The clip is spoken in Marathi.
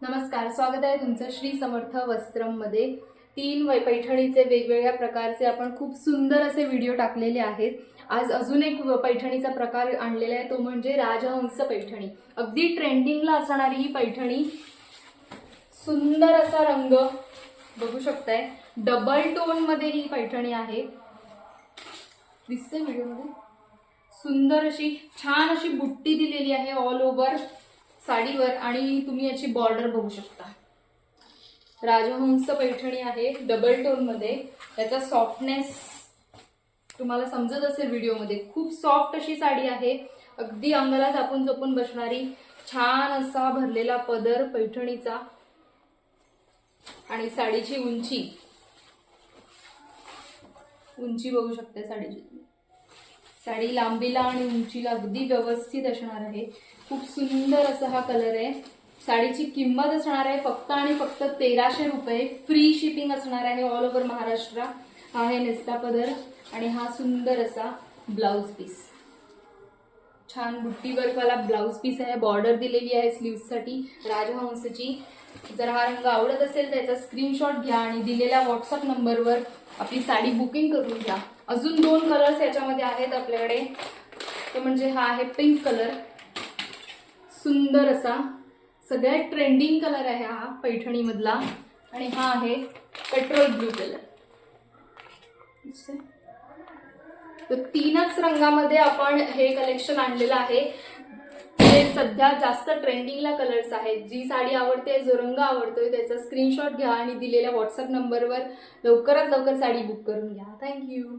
नमस्कार, स्वागत आहे तुमचं श्री समर्थ वस्त्रममध्ये। 3 पैठणीचे वेगवेगळ्या प्रकारचे आपण खूप सुंदर असे व्हिडिओ टाकलेले आहेत। आज अजून एक पैठणीचा प्रकार आणलेला आहे, तो म्हणजे राजहंस पैठणी। अगदी ट्रेंडिंगला असणारी ही पैठणी, सुंदर असा रंग बघू शकताय। डबल टोन मध्ये ही पैठणी आहे, दिसते व्हिडिओमध्ये। सुंदर अशी छान अशी बुट्टी दिलेली आहे ऑल ओव्हर साडीवर आणि तुम्ही याची बॉर्डर बघू शकता। राजहंस पैठणी आहे डबल टोन मध्ये। याचा सॉफ्टनेस तुम्हाला समजत असेल व्हिडिओमध्ये। खूप सॉफ्ट अशी साडी आहे, अगदी अंगाला झापून झोपून बसणारी। छान असा भरलेला पदर पैठणीचा आणि साडीची उंची बघू शकता साडीची। साडी लांबीला आणि उंचीला अगदी व्यवस्थित असणार आहे। खूप सुंदर असा हा कलर आहे। साडीची किंमत असणार आहे फक्त आणि फक्त 1300 रुपये। फ्री शिपिंग असणार आहे ऑल ओव्हर महाराष्ट्र। हा आहे नेस्ता पदर आणि हा सुंदर असा ब्लाउज पीस। छान बुट्टी वर्कवाला ब्लाउज पीस आहे, बॉर्डर दिलेली आहे स्लीव्स साठी राजहंसची। जर हा रंग आवडत असेल तर याचा स्क्रीनशॉट घ्या आणि दिलेल्या व्हॉट्सअप नंबरवर आपली साडी बुकिंग करून घ्या। अजून 2 कलर्स याच्यामध्ये आहेत आपल्याकडे, तो म्हणजे हा आहे पिंक कलर, सुंदर असा सगळ्यात ट्रेंडिंग कलर आहे हा पैठणी मधला, आणि हा आहे पेट्रोल ब्लू कलर। तर 3च रंगामध्ये आपण हे कलेक्शन आणलेलं आहे। हे सध्या जास्त ट्रेंडिंगला कलर्स आहेत। जी साडी आवडते, जो रंग आवडतोय त्याचा स्क्रीनशॉट घ्या आणि दिलेल्या व्हॉट्सअप नंबरवर लवकरात लवकर साडी बुक करून घ्या। थँक्यू।